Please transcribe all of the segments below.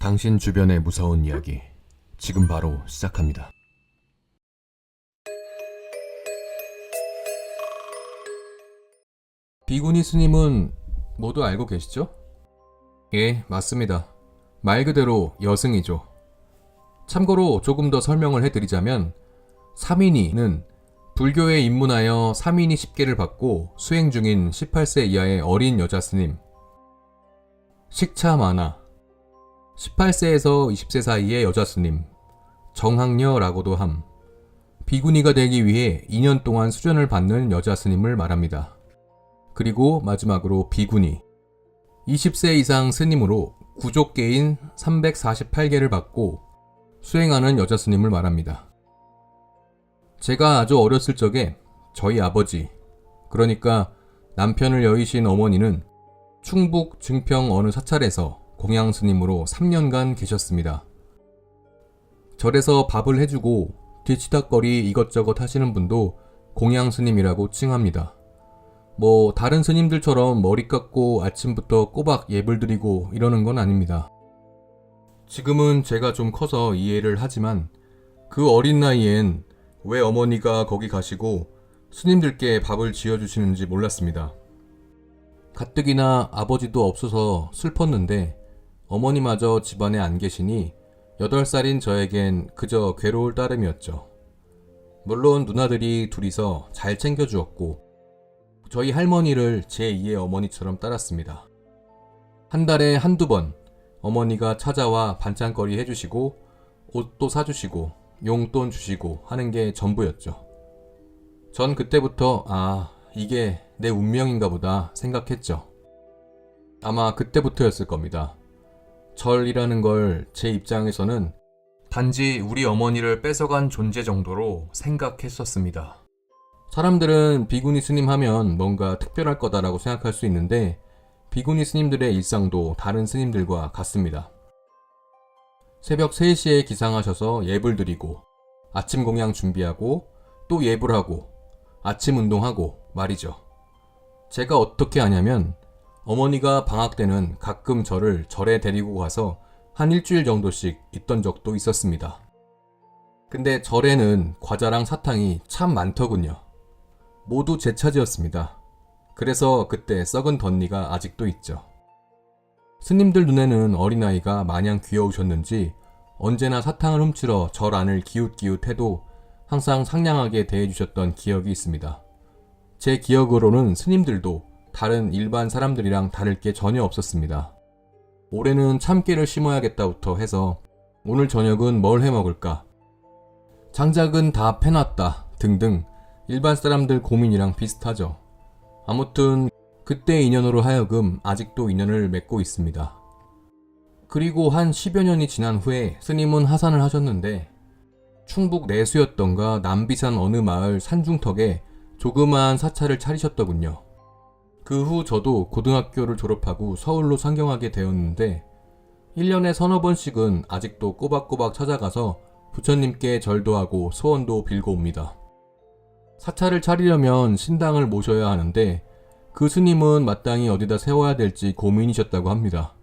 당신 주변의 무서운 이야기 지금 바로 시작합니다. 비구니 스님은 모두 알고 계시죠? 예, 맞습니다. 말 그대로 여승이죠. 참고로 조금 더 설명을 해드리자면 사민이는 불교에 입문하여 사민이 10개를 받고 수행 중인 18세 이하의 어린 여자 스님, 식차마나 18세에서 20세 사이의 여자 스님, 정학녀라고도 함, 비구니가 되기 위해 2년 동안 수련을 받는 여자 스님을 말합니다. 그리고 마지막으로 비구니, 20세 이상 스님으로 구족계인 348개를 받고 수행하는 여자 스님을 말합니다. 제가 아주 어렸을 적에 저희 아버지, 그러니까 남편을 여의신 어머니는 충북 증평 어느 사찰에서 공양 스님으로 3년간 계셨습니다. 절에서 밥을 해주고 뒤치다거리 이것저것 하시는 분도 공양 스님이라고 칭합니다. 다른 스님들처럼 머리 깎고 아침부터 꼬박 예불 드리고 이러는 건 아닙니다. 지금은 제가 좀 커서 이해를 하지만 그 어린 나이엔 왜 어머니가 거기 가시고 스님들께 밥을 지어주시는지 몰랐습니다. 가뜩이나 아버지도 없어서 슬펐는데 어머니마저 집안에 안 계시니 8살인 저에겐 그저 괴로울 따름이었죠. 물론 누나들이 둘이서 잘 챙겨주었고 저희 할머니를 제2의 어머니처럼 따랐습니다. 한 달에 한두 번 어머니가 찾아와 반찬거리 해주시고 옷도 사주시고 용돈 주시고 하는 게 전부였죠. 전 그때부터 이게 내 운명인가 보다 생각했죠. 아마 그때부터였을 겁니다. 절이라는 걸 제 입장에서는 단지 우리 어머니를 뺏어간 존재 정도로 생각했었습니다. 사람들은 비구니 스님 하면 뭔가 특별할 거다라고 생각할 수 있는데 비구니 스님들의 일상도 다른 스님들과 같습니다. 새벽 3시에 기상하셔서 예불 드리고 아침 공양 준비하고 또 예불하고 아침 운동하고 말이죠. 제가 어떻게 하냐면 어머니가 방학 때는 가끔 저를 절에 데리고 가서 한 일주일 정도씩 있던 적도 있었습니다. 근데 절에는 과자랑 사탕이 참 많더군요. 모두 제 차지였습니다. 그래서 그때 썩은 덧니가 아직도 있죠. 스님들 눈에는 어린아이가 마냥 귀여우셨는지 언제나 사탕을 훔치러 절 안을 기웃기웃해도 항상 상냥하게 대해주셨던 기억이 있습니다. 제 기억으로는 스님들도 다른 일반 사람들이랑 다를 게 전혀 없었습니다. 올해는 참깨를 심어야겠다부터 해서 오늘 저녁은 뭘 해먹을까? 장작은 다 패놨다 등등 일반 사람들 고민이랑 비슷하죠. 아무튼 그때 인연으로 하여금 아직도 인연을 맺고 있습니다. 그리고 한 10여 년이 지난 후에 스님은 하산을 하셨는데 충북 내수였던가 남비산 어느 마을 산중턱에 조그마한 사찰을 차리셨더군요. 그 후 저도 고등학교를 졸업하고 서울로 상경하게 되었는데 1년에 서너 번씩은 아직도 꼬박꼬박 찾아가서 부처님께 절도 하고 소원도 빌고 옵니다. 사찰을 차리려면 신당을 모셔야 하는데 그 스님은 마땅히 어디다 세워야 될지 고민이셨다고 합니다.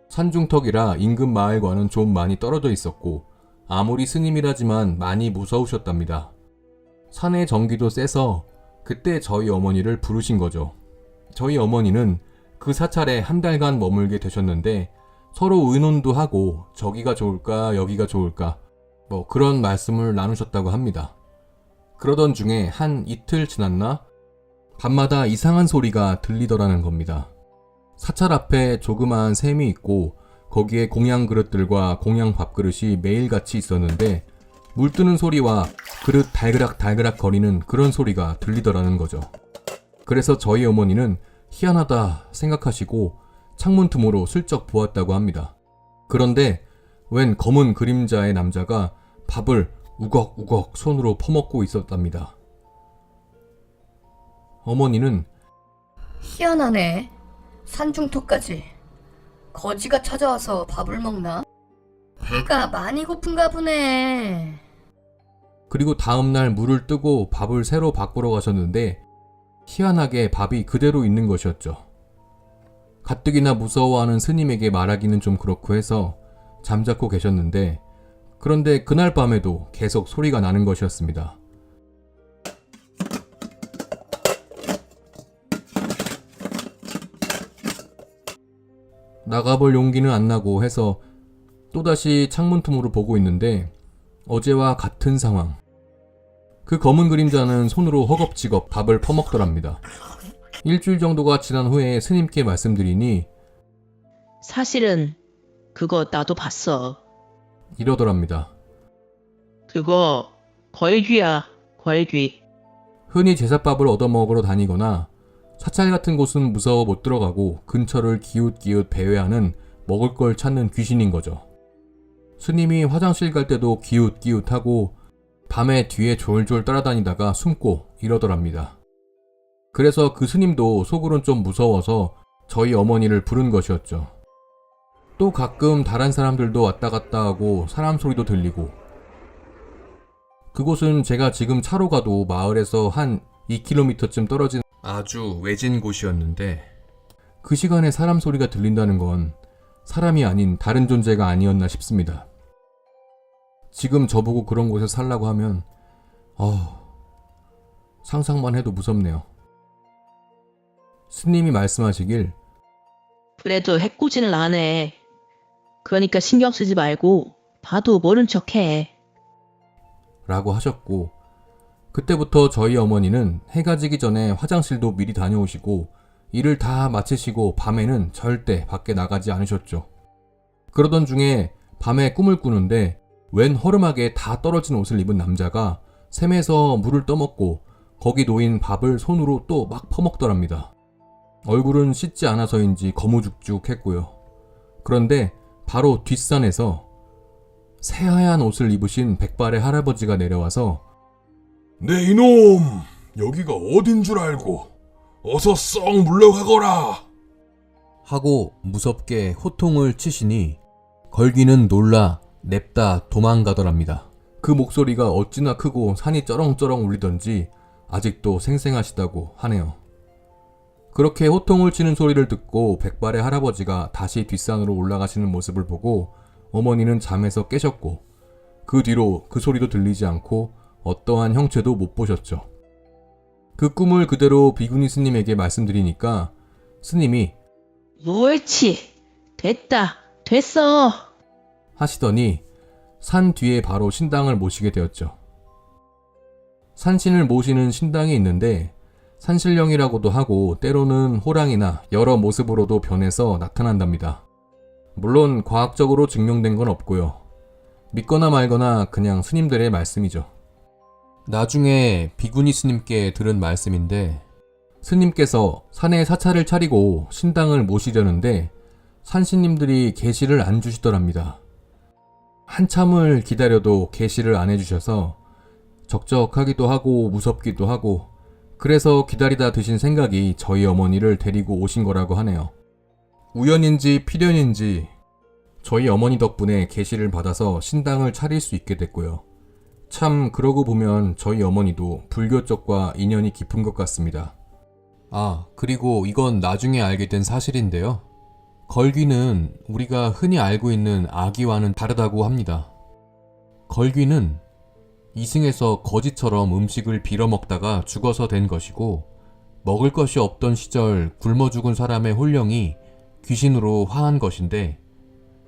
산중턱이라 인근 마을과는 좀 많이 떨어져 있었고 아무리 스님이라지만 많이 무서우셨답니다. 산의 전기도 세서 그때 저희 어머니를 부르신 거죠. 저희 어머니는 그 사찰에 한 달간 머물게 되셨는데 서로 의논도 하고 저기가 좋을까 여기가 좋을까 그런 말씀을 나누셨다고 합니다. 그러던 중에 한 이틀 지났나 밤마다 이상한 소리가 들리더라는 겁니다. 사찰 앞에 조그마한 샘이 있고 거기에 공양 그릇들과 공양 밥그릇이 매일같이 있었는데 물 뜨는 소리와 그릇 달그락 거리는 그런 소리가 들리더라는 거죠. 그래서 저희 어머니는 희한하다 생각하시고 창문 틈으로 슬쩍 보았다고 합니다. 그런데 웬 검은 그림자의 남자가 밥을 우걱우걱 손으로 퍼먹고 있었답니다. 어머니는 희한하네. 산중턱까지 거지가 찾아와서 밥을 먹나? 배가 많이 고픈가 보네. 그리고 다음날 물을 뜨고 밥을 새로 바꾸러 가셨는데 희한하게 밥이 그대로 있는 것이었죠. 가뜩이나 무서워하는 스님에게 말하기는 좀 그렇고 해서 잠자코 계셨는데 그런데 그날 밤에도 계속 소리가 나는 것이었습니다. 나가볼 용기는 안 나고 해서 또다시 창문 틈으로 보고 있는데 어제와 같은 상황. 그 검은 그림자는 손으로 허겁지겁 밥을 퍼먹더랍니다. 일주일 정도가 지난 후에 스님께 말씀드리니 사실은 그거 나도 봤어. 이러더랍니다. 그거 걸귀야, 걸귀. 흔히 제삿밥을 얻어먹으러 다니거나 사찰 같은 곳은 무서워 못 들어가고 근처를 기웃기웃 배회하는 먹을 걸 찾는 귀신인 거죠. 스님이 화장실 갈 때도 기웃기웃하고 밤에 뒤에 졸졸 따라다니다가 숨고 이러더랍니다. 그래서 그 스님도 속으론 좀 무서워서 저희 어머니를 부른 것이었죠. 또 가끔 다른 사람들도 왔다 갔다 하고 사람 소리도 들리고 그곳은 제가 지금 차로 가도 마을에서 한 2km쯤 떨어진 아주 외진 곳이었는데 그 시간에 사람 소리가 들린다는 건 사람이 아닌 다른 존재가 아니었나 싶습니다. 지금 저보고 그런 곳에 살라고 하면 상상만 해도 무섭네요. 스님이 말씀하시길 그래도 해코지는 안 해. 그러니까 신경 쓰지 말고 봐도 모른 척해. 라고 하셨고 그때부터 저희 어머니는 해가 지기 전에 화장실도 미리 다녀오시고 일을 다 마치시고 밤에는 절대 밖에 나가지 않으셨죠. 그러던 중에 밤에 꿈을 꾸는데 웬 허름하게 다 떨어진 옷을 입은 남자가 샘에서 물을 떠먹고 거기 놓인 밥을 손으로 또 막 퍼먹더랍니다. 얼굴은 씻지 않아서인지 거무죽죽했고요. 그런데 바로 뒷산에서 새하얀 옷을 입으신 백발의 할아버지가 내려와서 네 이놈, 여기가 어딘 줄 알고 어서 썩 물러가거라 하고 무섭게 호통을 치시니 걸귀는 놀라 냅다 도망가더랍니다. 그 목소리가 어찌나 크고 산이 쩌렁쩌렁 울리던지 아직도 생생하시다고 하네요. 그렇게 호통을 치는 소리를 듣고 백발의 할아버지가 다시 뒷산으로 올라가시는 모습을 보고 어머니는 잠에서 깨셨고 그 뒤로 그 소리도 들리지 않고 어떠한 형체도 못 보셨죠. 그 꿈을 그대로 비구니 스님에게 말씀드리니까 스님이 옳지. 됐어. 하시더니 산 뒤에 바로 신당을 모시게 되었죠. 산신을 모시는 신당이 있는데 산신령이라고도 하고 때로는 호랑이나 여러 모습으로도 변해서 나타난답니다. 물론 과학적으로 증명된 건 없고요. 믿거나 말거나 그냥 스님들의 말씀이죠. 나중에 비구니 스님께 들은 말씀인데 스님께서 산에 사찰을 차리고 신당을 모시려는데 산신님들이 계시를 안 주시더랍니다. 한참을 기다려도 계시를 안 해주셔서 적적하기도 하고 무섭기도 하고 그래서 기다리다 드신 생각이 저희 어머니를 데리고 오신 거라고 하네요. 우연인지 필연인지 저희 어머니 덕분에 계시를 받아서 신당을 차릴 수 있게 됐고요. 참 그러고 보면 저희 어머니도 불교 쪽과 인연이 깊은 것 같습니다. 그리고 이건 나중에 알게 된 사실인데요. 걸귀는 우리가 흔히 알고 있는 아기와는 다르다고 합니다. 걸귀는 이승에서 거지처럼 음식을 빌어먹다가 죽어서 된 것이고 먹을 것이 없던 시절 굶어 죽은 사람의 혼령이 귀신으로 화한 것인데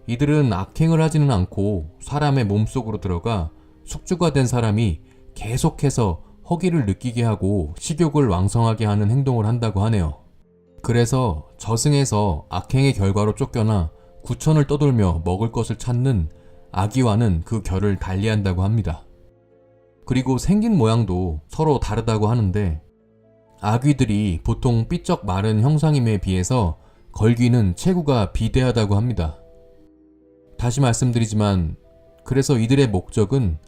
이들은 악행을 하지는 않고 사람의 몸속으로 들어가 숙주가 된 사람이 계속해서 허기를 느끼게 하고 식욕을 왕성하게 하는 행동을 한다고 하네요. 그래서 저승에서 악행의 결과로 쫓겨나 구천을 떠돌며 먹을 것을 찾는 아기와는 그 결을 달리한다고 합니다. 그리고 생긴 모양도 서로 다르다고 하는데 아귀들이 보통 삐쩍 마른 형상임에 비해서 걸귀는 체구가 비대하다고 합니다. 다시 말씀드리지만 그래서 이들의 목적은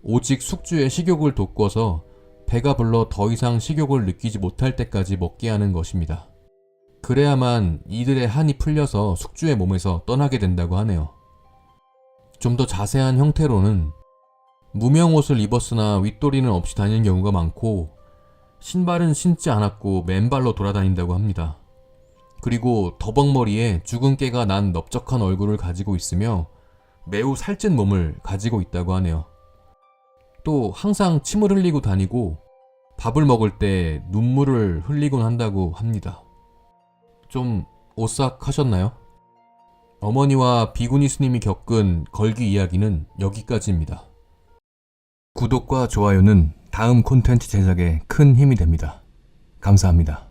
오직 숙주의 식욕을 돋궈서 배가 불러 더 이상 식욕을 느끼지 못할 때까지 먹게 하는 것입니다. 그래야만 이들의 한이 풀려서 숙주의 몸에서 떠나게 된다고 하네요. 좀 더 자세한 형태로는 무명 옷을 입었으나 윗도리는 없이 다니는 경우가 많고 신발은 신지 않았고 맨발로 돌아다닌다고 합니다. 그리고 더벅머리에 죽은 깨가 난 넓적한 얼굴을 가지고 있으며 매우 살찐 몸을 가지고 있다고 하네요. 또 항상 침을 흘리고 다니고 밥을 먹을 때 눈물을 흘리곤 한다고 합니다. 좀 오싹하셨나요? 어머니와 비구니 스님이 겪은 걸기 이야기는 여기까지입니다. 구독과 좋아요는 다음 콘텐츠 제작에 큰 힘이 됩니다. 감사합니다.